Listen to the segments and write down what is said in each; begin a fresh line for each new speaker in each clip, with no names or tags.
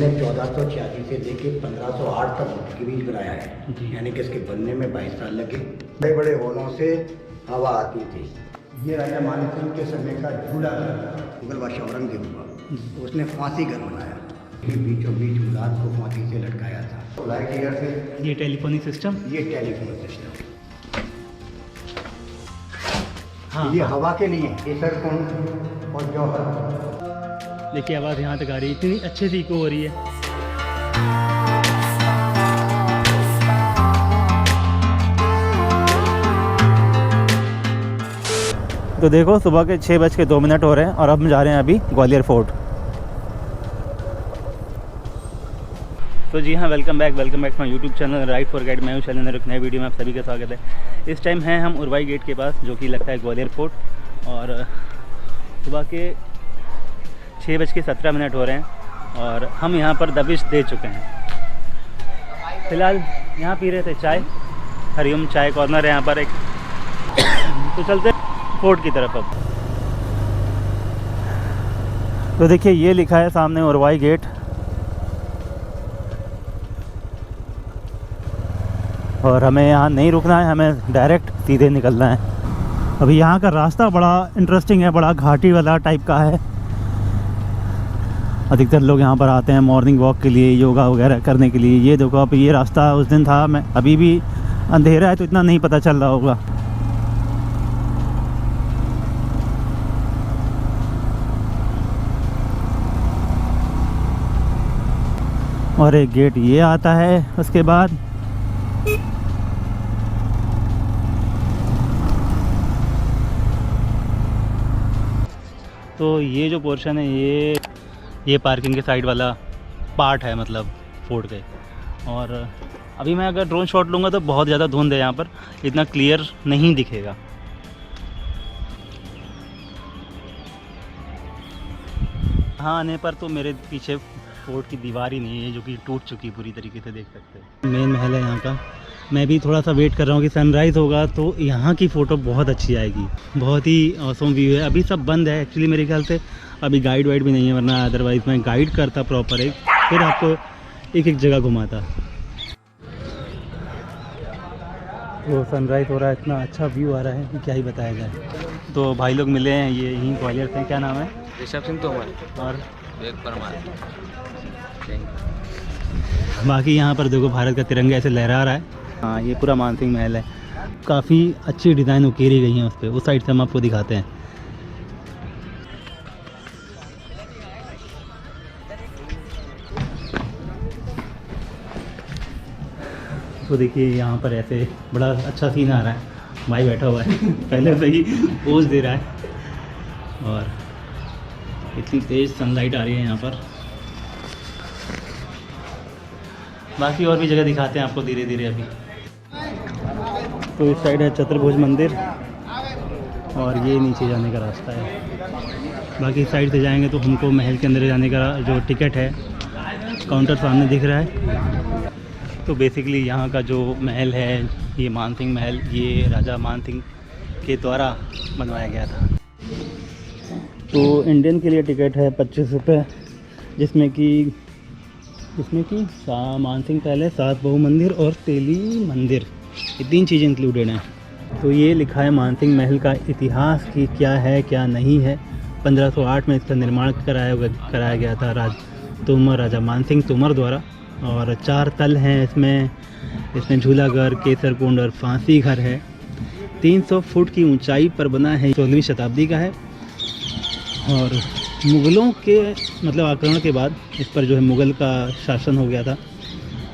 हमने 1486 से लेके 1508 तक के बीच बनाया है, यानी कि इसके बनने में 22 साल लगे। बड़े बड़े होलों से हवा आती थी। ये राजा मान सिंह के समय का झूला मुगल बादशाह औरंगजेब हुआ, उसने फांसी घर बनाया, बीचों बीच मुराद को फांसी से लटकाया था। लाइट ईयर से
ये टेलीफोनिक सिस्टम,
ये टेलीफोन सिस्टम,
हाँ
ये हवा के लिए केसर कुंड और जौहर।
देखिए आवाज़ यहाँ तक आ रही है, इतनी अच्छे से इको हो रही है। तो देखो सुबह के 6:02 हो रहे हैं और अब हम जा रहे हैं अभी ग्वालियर फोर्ट। तो जी हाँ, welcome back my YouTube channel right for guide. मैं हूँ शैलेंद्र, एक नए वीडियो में आप सभी का स्वागत है। इस टाइम हैं हम उरवाई गेट के पास, जो कि लगता है ग्वालियर फोर्ट, और सुबह के 6:17 हो रहे हैं और हम यहाँ पर दबिश दे चुके हैं। फ़िलहाल यहाँ पी रहे थे चाय, हरिओम चाय कॉर्नर है यहाँ पर एक। तो चलते हैं फोर्ट की तरफ अब। तो देखिए ये लिखा है सामने उरवाई गेट, और हमें यहाँ नहीं रुकना है, हमें डायरेक्ट सीधे निकलना है। अभी यहाँ का रास्ता बड़ा इंटरेस्टिंग है, बड़ा घाटी वाला टाइप का है। अधिकतर लोग यहाँ पर आते हैं मॉर्निंग वॉक के लिए, योगा वगैरह करने के लिए। ये देखो, अब ये रास्ता उस दिन था, मैं अभी भी अंधेरा है तो इतना नहीं पता चल रहा होगा। और एक गेट ये आता है उसके बाद। तो ये जो पोर्शन है ये पार्किंग के साइड वाला पार्ट है, मतलब फोर्ट के। और अभी मैं अगर ड्रोन शॉट लूँगा तो बहुत ज़्यादा धुंध है यहाँ पर, इतना क्लियर नहीं दिखेगा। हाँ, आने पर तो मेरे पीछे फोर्ट की दीवार ही नहीं है, जो कि टूट चुकी पूरी तरीके से, देख सकते हैं। मेन महल है यहाँ का। मैं भी थोड़ा सा वेट कर रहा हूँ कि सनराइज़ होगा तो यहाँ की फ़ोटो बहुत अच्छी आएगी। बहुत ही ऑसम व्यू है। अभी सब बंद है एक्चुअली, मेरे ख्याल से अभी गाइड वाइड भी नहीं है, वरना अदरवाइज़ मैं गाइड करता प्रॉपर एक, फिर आपको एक एक जगह घुमाता। तो सनराइज़ हो रहा है, इतना अच्छा व्यू आ रहा है कि क्या ही बताया जाए। तो भाई लोग मिले हैं, ये यहीं ग्वालियर से। क्या नाम है?
ऋषभ सिंह तोमर
और
वेद परमार।
बाकी यहाँ पर देखो भारत का तिरंगा ऐसे लहरा रहा है। हाँ, ये पूरा मानसिंह महल है, काफ़ी अच्छी डिज़ाइन उकेरी गई है उस पर। उस साइड से हम आपको दिखाते हैं। तो देखिए यहाँ पर ऐसे बड़ा अच्छा सीन आ रहा है। भाई बैठा हुआ है पहले से ही पोज दे रहा है, और इतनी तेज़ सनलाइट आ रही है यहाँ पर। बाकी और भी जगह दिखाते हैं आपको धीरे धीरे अभी। तो इस साइड है चतुर्भुज मंदिर, और ये नीचे जाने का रास्ता है। बाकी इस साइड से जाएंगे तो हमको महल के अंदर जाने का जो टिकट है, काउंटर सामने दिख रहा है। तो बेसिकली यहाँ का जो महल है, ये मानसिंह महल, ये राजा मानसिंह के द्वारा बनवाया गया था। तो इंडियन के लिए टिकट है 25 रुपये, जिसमें कि मानसिंह पैलेस, 7 बहु मंदिर और तेली मंदिर, ये 3 चीज़ें इंक्लूडेड हैं। तो ये लिखा है मानसिंह महल का इतिहास कि क्या है क्या नहीं है। 1508 में इसका निर्माण कराया गया था राजा मानसिंह तोमर द्वारा, और 4 तल हैं इसमें झूला घर, केसर कुंड और फांसी घर है। 300 फुट की ऊंचाई पर बना है, 16वीं शताब्दी का है। और मुग़लों के मतलब आक्रमण के बाद इस पर जो है मुग़ल का शासन हो गया था,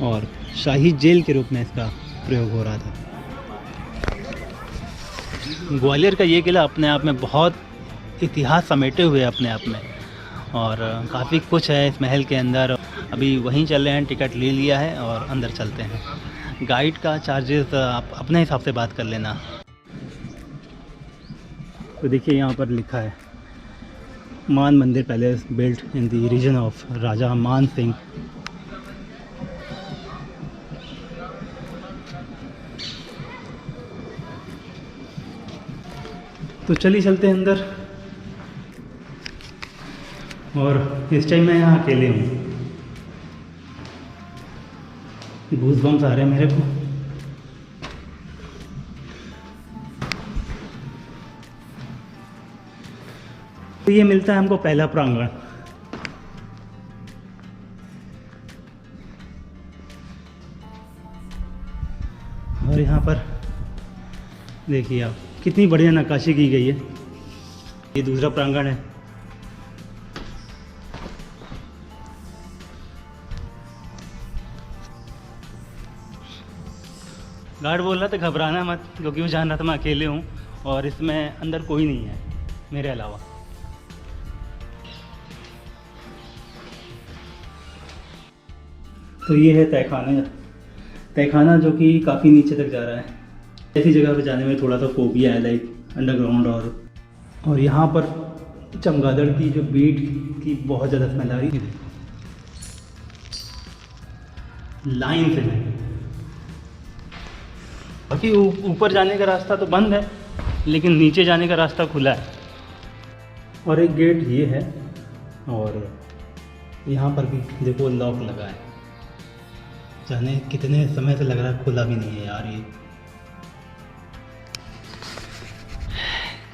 और शाही जेल के रूप में इसका प्रयोग हो रहा था। ग्वालियर का ये किला अपने आप में बहुत इतिहास समेटे हुए अपने आप में, और काफ़ी कुछ है इस महल के अंदर। अभी वहीं चल रहे हैं, टिकट ले लिया है और अंदर चलते हैं। गाइड का चार्जेस आप अपने हिसाब से बात कर लेना। तो देखिए यहाँ पर लिखा है Man Mandir palace built in the region of Raja Man Singh. तो चलिए चलते हैं अंदर। और इस टाइम मैं यहाँ अकेले हूँ, गूज़बम्स आ रहे हैं मेरे को। तो ये मिलता है हमको पहला प्रांगण। और यहाँ पर देखिए आप, कितनी बढ़िया नक्काशी की गई है। ये दूसरा प्रांगण है। गार्ड बोल रहा था घबराना मत, क्योंकि वो जान रहा था मैं अकेले हूँ और इसमें अंदर कोई नहीं है मेरे अलावा। तो ये है तहखाना जो कि काफ़ी नीचे तक जा रहा है। ऐसी जगह पे जाने में थोड़ा सा फोबिया है, लाइक अंडरग्राउंड। और यहाँ पर चमगादड़ की जो बीट की बहुत ज़्यादा स्मेल आ रही है, लाइन से नहीं। बाकी ऊपर जाने का रास्ता तो बंद है, लेकिन नीचे जाने का रास्ता खुला है। और एक गेट ये है, और यहाँ पर भी देखो लॉक लगा है। जाने कितने समय से लग रहा है खुला भी नहीं है यार। ये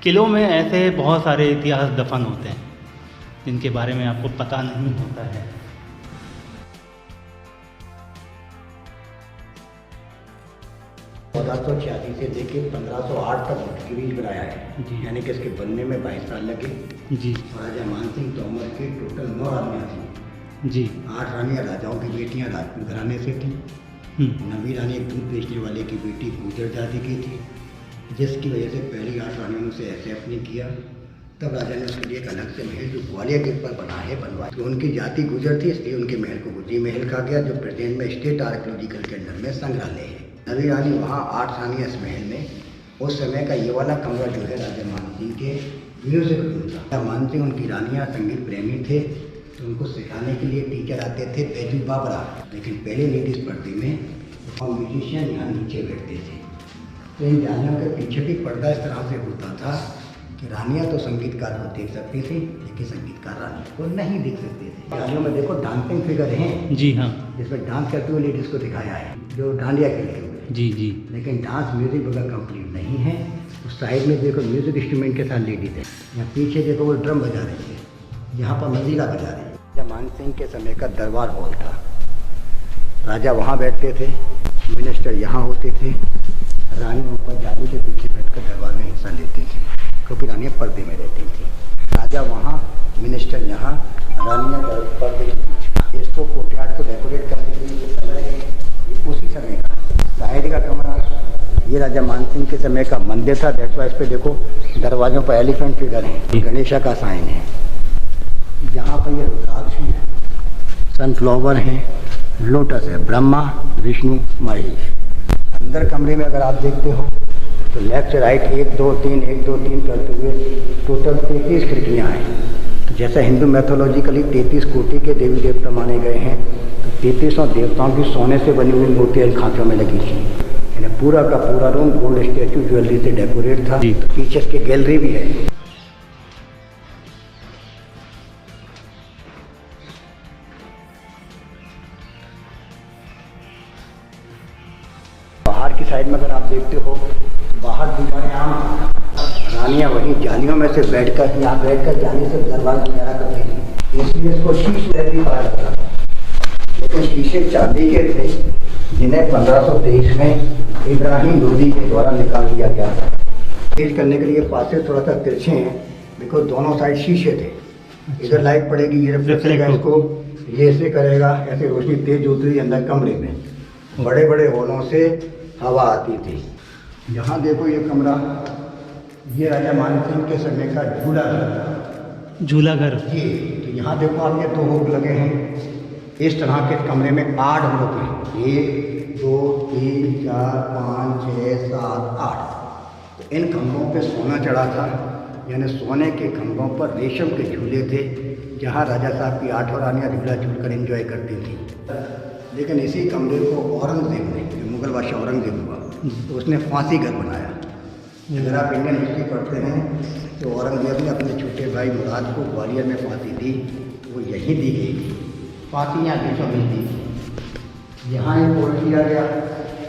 किलों में ऐसे बहुत सारे इतिहास दफन होते हैं जिनके बारे में आपको पता नहीं होता है।
1486 से लेके 1508 तक के बीच बनाया है
जी।
यानी कि इसके बनने में 22 साल लगे।
जी
राजा मानसिंह तोमर की टोटल 9 रानियाँ थी।
जी।
8 रानियाँ राजाओं की बेटियाँ राजपूत घराने से थी। नवी रानी एक दूध बेचने वाले की बेटी गुर्जर जाति की थी, जिसकी वजह से पहली 8 रानियों ने उसे एक्सेप्ट नहीं किया। तब राजा ने उसके लिए एक अलग से महल जो ग्वालियर गेट पर बना है बनवाया। तो उनकी जाति गुर्जर थी, इसलिए उनके महल को गुर्जी महल कहा गया, जो प्रेजेंट में स्टेट आर्कियोलॉजिकल के अंडर में संग्रहालय है। नवी रानी वहाँ 8 रानियाँ इस महल में। उस समय का ये वाला कमरा जो है राजा मानसिंह के म्यूजिक रूम था। राजा मानसिंह उनकी रानियाँ संगीत प्रेमी थे, तो उनको सिखाने के लिए टीचर आते थे बैजू बाबरा। लेकिन पहले नीति पर्दे में और म्यूजिशियन यहाँ नीचे बैठते थे। तो इन जानियों के पीछे भी पर्दा इस तरह से होता था कि रानियाँ तो संगीतकार को देख सकती थी, लेकिन संगीतकार रानी को नहीं देख सकते थे। जानियों में देखो डांसिंग फिगर हैं।
जी हाँ।
जिसमें डांस करते हुए लेडीज़ को दिखाया है, जो डांडिया खेलते हुए।
जी जी।
लेकिन डांस म्यूजिक वगैरह कंप्लीट नहीं है। उस साइड में देखो म्यूजिक इंस्ट्रूमेंट के साथ लेडीज है। यहाँ पीछे देखो वो ड्रम बजा रही है, यहाँ पर मंजीरा बजा रही है। राजा मानसिंह के समय का दरबार हॉल था। राजा वहाँ बैठते थे, मिनिस्टर यहाँ होते थे। रानी ऊपर जाली के पीछे बैठकर दरबार में हिस्सा लेती थी, क्योंकि रानियाँ पर्दे में रहती थी। राजा वहाँ, मिनिस्टर यहाँ, रानियाँ पर्दे के पीछे। इसको कोर्टयार्ड को डेकोरेट करने के लिए कलर है, ये उसी समय का साइड का कमरा। ये राजा मानसिंह के समय का मंदिर था। दैट्स वाई इस पे देखो दरवाजों पर एलिफेंट फिगर है, गणेशा का साइन है। यहाँ पर ये रुद्राक्ष है, सनफ्लावर है, लोटस है, ब्रह्मा विष्णु महेश। अंदर कमरे में अगर आप देखते हो तो लेफ्ट से राइट 1 2 3 1 2 3 करते हुए टोटल 33 खिड़कियाँ हैं। तो जैसा हिंदू मैथोलॉजिकली 33 कोटि के देवी देवता माने गए हैं, तो 33 देवताओं की सोने से बनी हुई मूर्तियाँ खांचों में लगी थी। यानी पूरा का पूरा रूम गोल्ड स्टैचू ज्वेलरी से डेकोरेट था। पीछे इसके गैलरी भी है। बाहर की साइड में अगर आप देखते हो, बाहर दीवारें आम, रानियाँ वहीं जालियों में से बैठकर, यहाँ बैठकर जाली से दरबार गुजारा करती थी, इसलिए इसको शीश लहरी कहा जाता था। लेकिन शीशे चांदी के थे, जिन्हें 1523 में इब्राहिम लोदी के द्वारा निकाल दिया गया था। तेज करने के लिए पासे थोड़ा सा तिरछे हैं, बिकॉज दोनों साइड शीशे थे। इधर लाइट पड़ेगी, ये रिफ्लेक्ट करेगा इसको, ये ऐसे करेगा, ऐसे रोशनी तेज होती थी अंदर कमरे में। बड़े बड़े हॉलों से हवा आती थी। यहाँ देखो ये कमरा, ये राजा मानसिंह के समय का झूला घर ये। तो यहाँ देखो आप, ये 2 हुक लगे हैं। इस तरह के कमरे में 8 हुक हैं, 1 2 3 4 5 6 7 8। तो इन खंभों पे सोना चढ़ा था, यानी सोने के खंभों पर रेशम के झूले थे, जहाँ राजा साहब की 8 रानियाँ झूला झूल कर एंजॉय करती थी। लेकिन इसी कमरे को औरंगजेब ने, जो मुगल बादशाह औरंगजेब हुआ, तो उसने फांसी घर बनाया। अगर आप इंडियन हिस्ट्री पढ़ते हैं तो औरंगजेब ने अपने छोटे भाई मुराद को ग्वालियर में फांसी दी, वो यहीं दी गई थी। फांसी यहाँ बीचों बीच दी। यहाँ एक होल किया गया,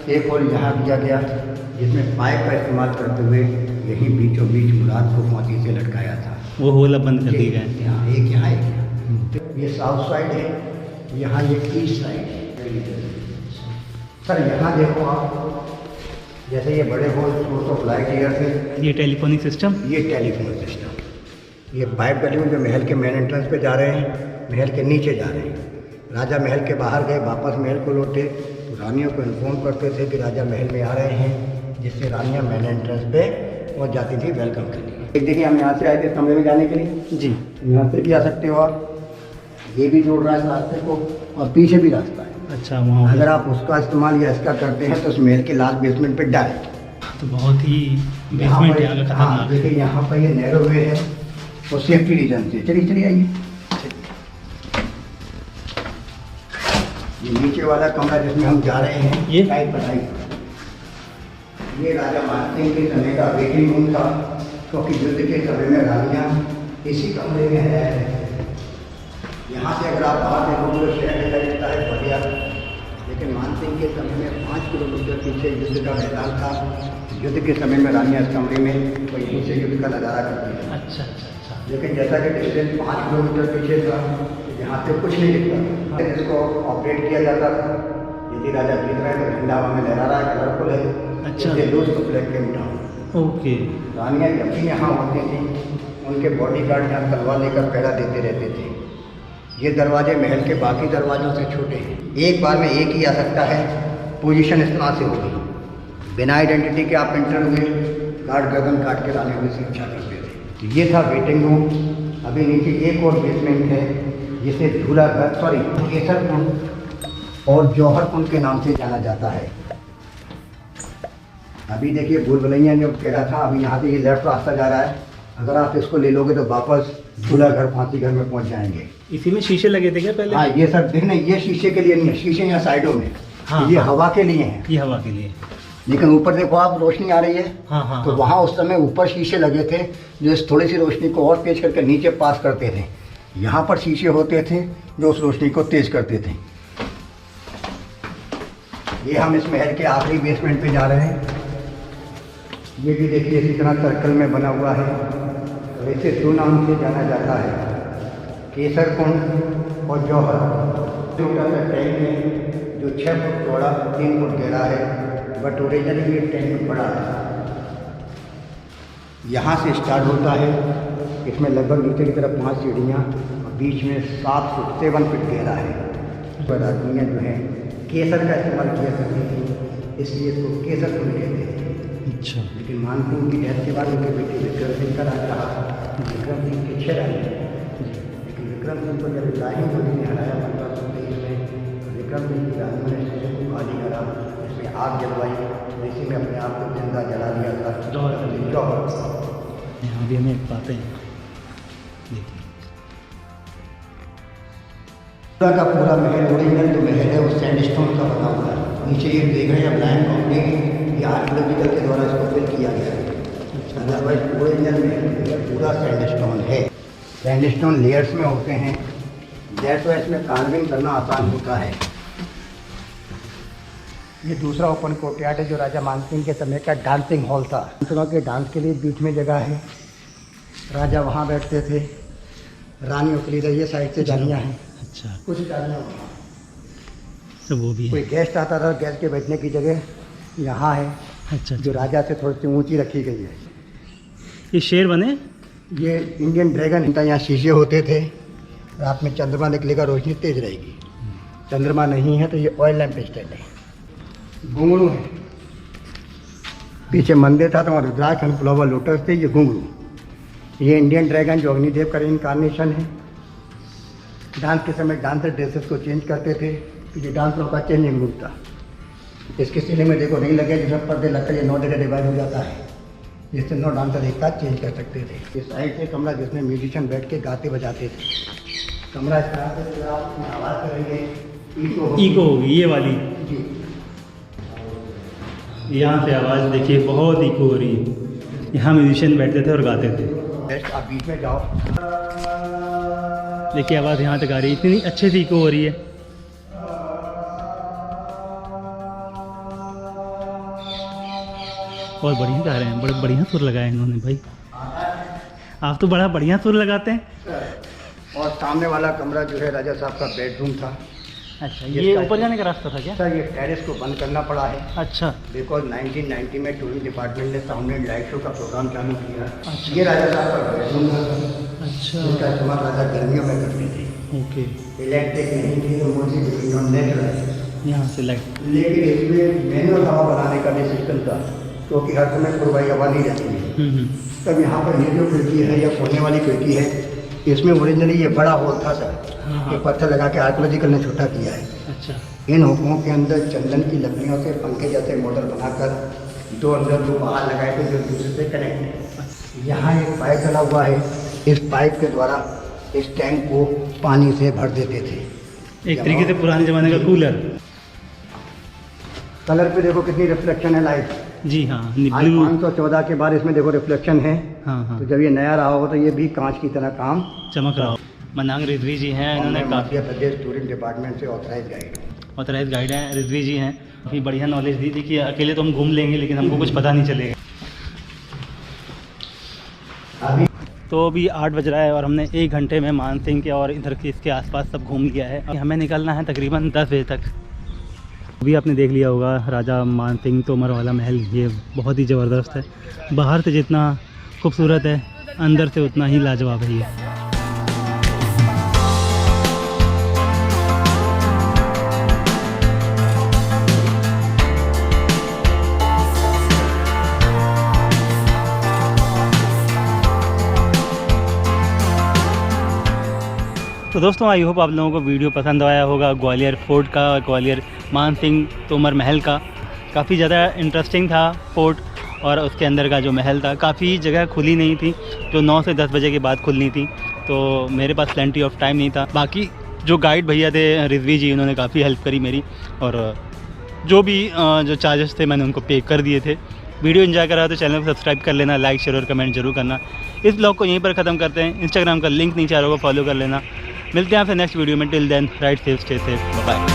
एक होल यहाँ किया गया, जिसमें पाइप का इस्तेमाल करते हुए यही बीचों बीच मुराद को फांसी से लटकाया था।
वो होल अब बंद कर दिए गए।
यहाँ एक, यहाँ एक, यहाँ। ये साउथ साइड है, यहाँ ये ईस्ट साइड है। सर यहाँ देखो आप, जैसे ये बड़े होल सोर्स ऑफ लाइट ईयर से,
ये टेलीफोनिक सिस्टम,
ये टेलीफोन सिस्टम, ये पाइप गली में जो महल के मेन एंट्रेंस पे जा रहे हैं, महल के नीचे जा रहे हैं। राजा महल के बाहर गए, वापस महल को लौटे तो रानियों को इन्फॉर्म करते थे कि राजा महल में आ रहे हैं, जिससे रानियाँ मेन एंट्रेंस पे पहुँच जाती थी वेलकम के लिए। एक देखिए हम यहाँ से आए थे कमरे में जाने के लिए
जी,
यहाँ से भी आ सकते हो आप, ये भी जोड़ रहा है रास्ते को, और पीछे भी रास्ता है।
अच्छा वहाँ
अगर आप उसका इस्तेमाल या इसका करते हैं तो उस महल के लास्ट बेसमेंट पे डायरेक्ट
तो बहुत ही
यहाँ
बेसमेंट
पर,
यहाँ का
हाँ
खतरनाक है।
देखिए यहाँ पर ये नैरो वे है और सेफ्टी रीजन से। चलिए चलिए आइए। ये नीचे वाला कमरा जिसमें हम जा रहे हैं,
ये?
टाइप बताइए। ये राजा मानसिंह के समय का वेटिंग रूम था, क्योंकि युद्ध के समय में रानियाँ इसी कमरे में है। यहाँ से अगर आप बाहर देखोगे तो शहर दिखाई देता है बढ़िया, लेकिन मानसिंह के समय में 5 किलोमीटर पीछे युद्ध का मैदान था। युद्ध के समय में रानियाँ इस कमरे में वहीं से युद्ध का नज़ारा करती थी।
अच्छा अच्छा अच्छा।
लेकिन जैसा कि डिस्टेंस 5 किलोमीटर पीछे था, यहाँ से कुछ नहीं दिखता। इसको ऑपरेट किया जाता था, यदि राजा जीत रहे हैं तो झंडा हवा में लहरा रहा है, कलरफुल है,
अच्छा।
इससे लूज तो फ्लैग के उठाओ।
ओके।
रानियाँ जब भी यहाँ होती थी, उनके बॉडीगार्ड यहाँ तलवार लेकर पहरा देते रहते थे। ये दरवाजे महल के बाकी दरवाजों से छोटे हैं, एक बार में एक ही आ सकता है। पोजीशन इस तरह से होगी, बिना आइडेंटिटी के आप एंटर हुए, गार्ड गर्दन काट के लाने की शिक्षा करते थे। तो ये था वेटिंग रूम। अभी नीचे एक और बेसमेंट है, जिसे झूला घर, सॉरी केसर कुंड और जौहर कुंड के नाम से जाना जाता है। अभी देखिए भूल भुलैया जो कह रहा था, अभी यहाँ से ये लेफ्ट रास्ता जा रहा है, अगर आप इसको ले लोगे तो वापस झूला घर, फांसी घर में पहुँच जाएंगे।
इसी में शीशे लगे थे क्या पहले?
हाँ ये सब देखना, ये शीशे के लिए नहीं है, शीशे यहाँ साइडों में,
हाँ,
ये
हाँ।
हवा के लिए हैं।
ये हवा के लिए।
लेकिन ऊपर देखो आप, रोशनी आ रही है,
हाँ हाँ
तो
हाँ।
वहाँ उस समय ऊपर शीशे लगे थे, जो इस थोड़ी सी रोशनी को और तेज करके नीचे पास करते थे। यहाँ पर शीशे होते थे जो उस रोशनी को तेज करते थे। ये हम इस महल के आखिरी बेसमेंट पे जा रहे हैं। ये भी देखिए इसी तरह सर्कल में बना हुआ है, और इसे 2 नाम से जाना जाता है, केसर कुंड और जौहर। छोटा सा टैंक है जो 6 फुट चौड़ा 3 फुट गहरा है, बट ओरिजिनली ये टैंक बड़ा है। यहाँ से स्टार्ट होता है, इसमें लगभग नीचे की तरफ 5 सीढ़ियाँ, और बीच में 7 फुट 7 फीट गहरा है। पर आदमियाँ जो हैं केसर का इस्तेमाल किया करती थी, इसलिए इसको केसर कुंड कहते हैं।
अच्छा।
लेकिन मानसिंह की डेथ के बाद उनके बेटे विक्रम सिंह का राज रहा। विक्रम सिंह के 6 रानी, लेकिन विक्रम सिंह को जब इब्राहिम लोधी ने हराया 1523 में, तो विक्रम सिंह की रानियों ने स्टेशन को खाली करा, इसमें आग जलवाई, इसी में अपने आप को जिंदा जला दिया था। जौहर
यहाँ भी हमें पाते हैं, देखिए
पूरा का पूरा महल, ओरिजिनल जो महल है वो सैंडस्टोन का बना हुआ है। नीचे ये देख रहे हैं ब्लैंक कंक्रीट, ये आर्कियोलॉजिकल के द्वारा इसको फिल किया गया है। अदरवाइज ओरिजिनल महल पूरा सैंडस्टोन है। सैंडस्टोन लेयर्स में होते हैं, दैट्स वाई इसमें कार्विंग करना आसान होता है। ये दूसरा ओपन कोर्टयार्ड है, जो राजा मानसिंह के समय का डांसिंग हॉल था। डांसरों के डांस के लिए बीच में जगह है, राजा वहाँ बैठते थे, रानियों के लिए इधर ये साइड से जालियाँ हैं,
अच्छा।
कुछ जालियाँ वहाँ।
तो वो भी
कोई
है।
गेस्ट आता था, गेस्ट के बैठने की जगह यहाँ है,
अच्छा
जो राजा से थोड़ी सी ऊंची रखी गई है।
ये शेर बने?
ये इंडियन ड्रैगन था। यहाँ शीशे होते थे, रात में चंद्रमा निकलेगा, रोशनी तेज रहेगी। चंद्रमा नहीं है तो ये ऑयल लैम्प स्टैंड है। घुंघरू है, पीछे मंदिर था तो वहाँ रुद्राक्ष एंड फ्लावर लोटस थे। ये घुंघरू, ये इंडियन ड्रैगन जो अग्निदेव का इनकारनेशन है। डांस के समय डांसर ड्रेसेस को चेंज करते थे, ये डांसरों का चेंजिंग रूम था। इसके सीने में देखो नहीं लगे, जिसमें पर्दे लगकर ये 9 जगह डिवाइड हो जाता है, जिससे 9 डांसर एक साथ चेंज कर सकते थे। इस साइड से कमरा जिसमें म्यूजिशियन बैठ के गाते बजाते थे। कमरा इस तरह से आवाज़ करेंगे,
इको होगी ये वाली।
जी,
यहाँ से आवाज़ देखिए बहुत इको हो रही है। यहाँ म्यूजिशियन बैठते थे और गाते थे।
बेस्ट आप बीच में जाओ,
देखिए आवाज़ यहाँ तक आ रही है, इतनी अच्छे से इको हो रही है। बहुत बढ़िया गा रहे हैं, बड़े बढ़िया सुर लगाए इन्होंने भाई। आप तो बड़ा बढ़िया सुर लगाते हैं।
और सामने वाला कमरा जो है राजा साहब का बेडरूम था।
अच्छा, ये ऊपर जाने का रास्ता था क्या?
सर ये टेरेस को बंद करना पड़ा है
अच्छा
बिकॉज 1990 में टूरिज्म डिपार्टमेंट ने सामने लाइट शो का प्रोग्राम चालू किया।
अच्छा।
ये राजा साहब का बेडरूम था।
अच्छा
इसका इस्तेमाल राजा गर्मियों में करते थे।
ओके,
इलेक्ट्रिक नहीं थी तो मोदी नेचुरल,
यहाँ से लाइट।
लेकिन इसमें मैनुअल हवा बनाने का भी सिस्टम था क्योंकि हर समय पूर्वाई हवा नहीं रहती है। तब यहाँ पर ये जो खिड़की है या खोलने वाली खिड़की है, इसमें ओरिजिनली ये बड़ा होल था सर।
हाँ।
ये पत्थर लगा के आर्कियोलॉजिकल ने छोटा किया है।
अच्छा
इन हुक्मों के अंदर चंदन की लकड़ियों से पंखे जैसे मॉडल बनाकर दो अंदर दो बाहर लगाए थे जो दूसरे से कनेक्ट है। यहाँ एक पाइप डला हुआ है, इस पाइप के द्वारा इस टैंक को पानी से भर देते थे।
एक तरीके से पुराने ज़माने का कूलर।
कलर पे देखो कितनी रिफ्लेक्शन है लाइट।
जी हाँ,
आज
ब्लू।
514 के बाद इसमें देखो रिफ्लेक्शन है।
हाँ हाँ,
तो जब ये नया रहा होगा तो ये भी कांच की तरह काम।
चमक रहा हो। मनांग रिजवी जी हैं, इन्होंने काफ़ी
मध्य प्रदेश टूरिज्म डिपार्टमेंट से ऑथराइज गाइड।
ऑथराइज गाइड हैं, रिजवी जी हैं। काफ़ी बढ़िया नॉलेज दी थी कि अकेले तो हम घूम लेंगे लेकिन हमको कुछ पता नहीं चलेगा।
अभी
तो अभी 8 बज रहा है और हमने 1 घंटे में मानसिंह के और इधर के इसके आसपास सब घूम लिया है। हमें निकलना है तकरीबन 10 बजे तक। अभी आपने देख लिया होगा राजा मानसिंह तोमर वाला महल, ये बहुत ही ज़बरदस्त है। बाहर से जितना खूबसूरत है अंदर से उतना ही लाजवाब है ये। तो दोस्तों आई होप आप लोगों को वीडियो पसंद आया होगा। ग्वालियर फोर्ट का, ग्वालियर मानसिंह तोमर महल का काफ़ी ज़्यादा इंटरेस्टिंग था फोर्ट, और उसके अंदर का जो महल था काफ़ी जगह खुली नहीं थी जो 9 से 10 बजे के बाद खुलनी थी, तो मेरे पास प्लेंटी ऑफ टाइम नहीं था। बाकी जो गाइड भैया थे रिजवी जी, उन्होंने काफ़ी हेल्प करी मेरी, और जो भी जो चार्जेस थे मैंने उनको पे कर दिए थे। वीडियो एंजॉय करा तो चैनल को सब्सक्राइब कर लेना, लाइक शेयर और कमेंट जरूर करना। इस ब्लॉग को यहीं पर ख़त्म करते हैं। इंस्टाग्राम का लिंक नीचे आ रहा होगा, फॉलो कर लेना। मिलते हैं फिर नेक्स्ट वीडियो में। Till then right safe, stay safe, bye.